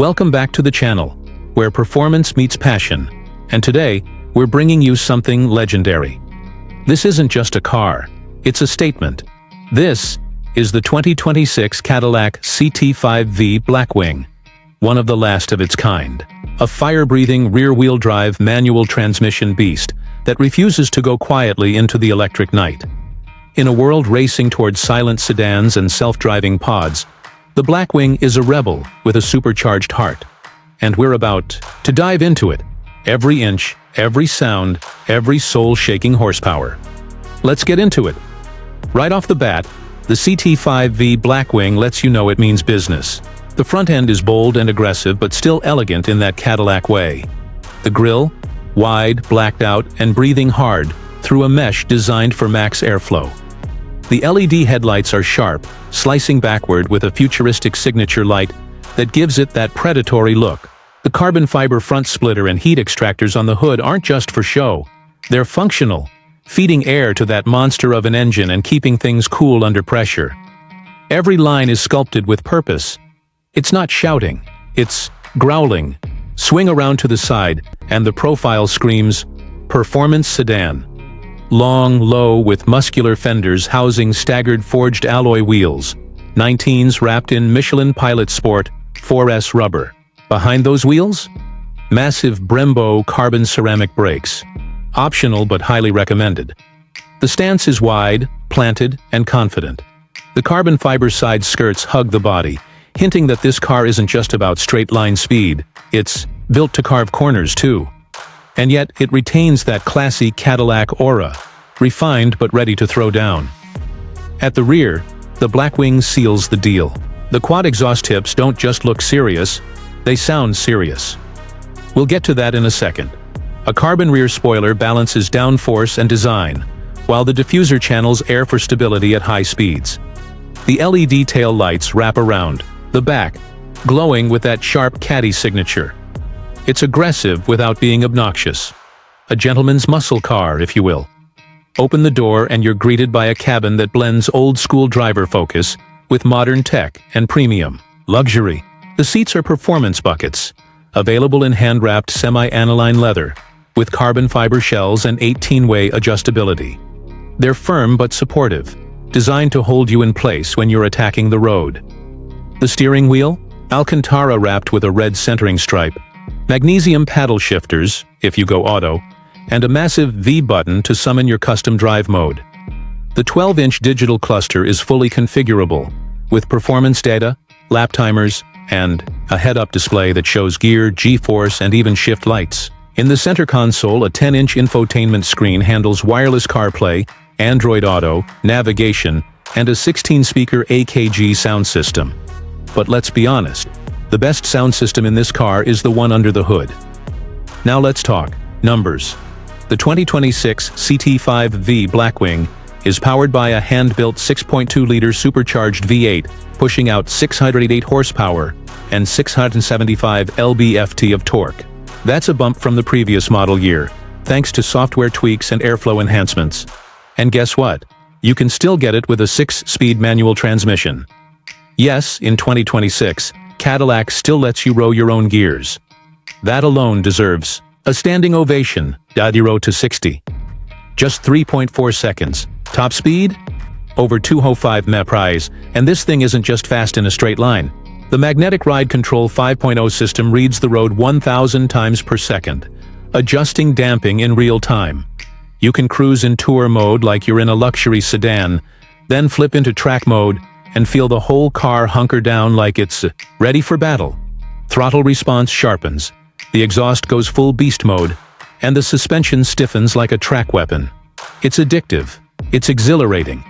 Welcome back to the channel, where performance meets passion, and today, we're bringing you something legendary. This isn't just a car, it's a statement. This is the 2026 Cadillac CT5-V Blackwing, one of the last of its kind. A fire-breathing rear-wheel drive manual transmission beast that refuses to go quietly into the electric night. In a world racing towards silent sedans and self-driving pods, the Blackwing is a rebel with a supercharged heart. And we're about to dive into it. Every inch, every sound, every soul-shaking horsepower. Let's get into it. Right off the bat, the CT5-V Blackwing lets you know it means business. The front end is bold and aggressive but still elegant in that Cadillac way. The grille, wide, blacked out, and breathing hard through a mesh designed for max airflow. The LED headlights are sharp, slicing backward with a futuristic signature light that gives it that predatory look. The carbon fiber front splitter and heat extractors on the hood aren't just for show. They're functional, feeding air to that monster of an engine and keeping things cool under pressure. Every line is sculpted with purpose. It's not shouting, it's growling. Swing around to the side, and the profile screams, Performance Sedan. Long, low, with muscular fenders housing staggered forged alloy wheels. 19s wrapped in Michelin Pilot Sport 4S rubber. Behind those wheels? Massive Brembo carbon ceramic brakes. Optional but highly recommended. The stance is wide, planted, and confident. The carbon fiber side skirts hug the body, hinting that this car isn't just about straight-line speed, it's built to carve corners too. And yet, it retains that classy Cadillac aura, refined but ready to throw down. At the rear, the Blackwing seals the deal. The quad exhaust tips don't just look serious, they sound serious. We'll get to that in a second. A carbon rear spoiler balances downforce and design, while the diffuser channels air for stability at high speeds. The LED tail lights wrap around the back, glowing with that sharp caddy signature. It's aggressive without being obnoxious. A gentleman's muscle car, if you will. Open the door and you're greeted by a cabin that blends old-school driver focus with modern tech and premium luxury. The seats are performance buckets, available in hand-wrapped semi-aniline leather, with carbon fiber shells and 18-way adjustability. They're firm but supportive, designed to hold you in place when you're attacking the road. The steering wheel? Alcantara wrapped with a red centering stripe, magnesium paddle shifters, if you go auto, and a massive V button to summon your custom drive mode. The 12-inch digital cluster is fully configurable, with performance data, lap timers, and a head-up display that shows gear, G-force, and even shift lights. In the center console, a 10-inch infotainment screen handles wireless CarPlay, Android Auto, navigation, and a 16-speaker AKG sound system. But let's be honest, the best sound system in this car is the one under the hood. Now let's talk numbers. The 2026 CT5-V Blackwing is powered by a hand-built 6.2-liter supercharged V8, pushing out 688 horsepower and 675 lb-ft of torque. That's a bump from the previous model year, thanks to software tweaks and airflow enhancements. And guess what? You can still get it with a 6-speed manual transmission. Yes, in 2026, Cadillac still lets you row your own gears. That alone deserves a standing ovation. 0 to 60. Just 3.4 seconds. Top speed? Over 205 mph, and this thing isn't just fast in a straight line. The Magnetic Ride Control 5.0 system reads the road 1,000 times per second, adjusting damping in real time. You can cruise in tour mode like you're in a luxury sedan, then flip into track mode and feel the whole car hunker down like it's ready for battle. Throttle response sharpens, the exhaust goes full beast mode, and the suspension stiffens like a track weapon. It's addictive, it's exhilarating,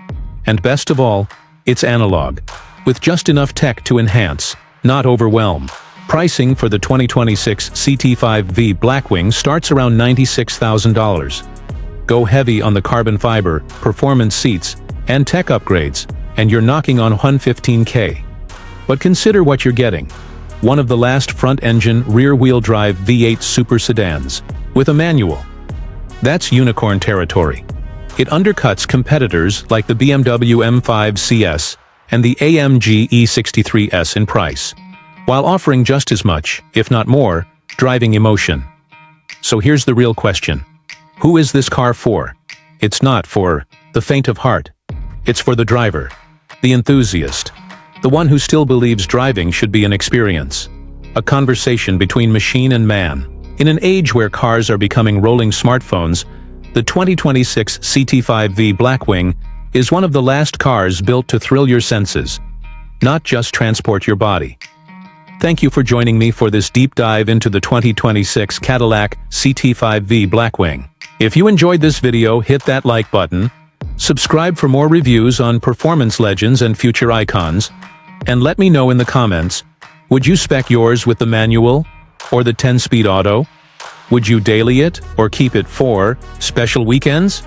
and best of all, it's analog, with just enough tech to enhance, not overwhelm. Pricing for the 2026 CT5-V Blackwing starts around $96,000. Go heavy on the carbon fiber, performance seats, and tech upgrades, and you're knocking on $115K. But consider what you're getting. One of the last front-engine, rear-wheel drive V8 super sedans, with a manual. That's unicorn territory. It undercuts competitors like the BMW M5 CS and the AMG E63S in price, while offering just as much, if not more, driving emotion. So here's the real question. Who is this car for? It's not for the faint of heart. It's for the driver, the enthusiast, the one who still believes driving should be an experience, a conversation between machine and man. In an age where cars are becoming rolling smartphones, the 2026 CT5-V Blackwing is one of the last cars built to thrill your senses, not just transport your body. Thank you for joining me for this deep dive into the 2026 Cadillac CT5-V Blackwing. If you enjoyed this video, hit that like button, subscribe for more reviews on performance legends and future icons, and let me know in the comments, would you spec yours with the manual or the 10-speed auto? Would you daily it or keep it for special weekends?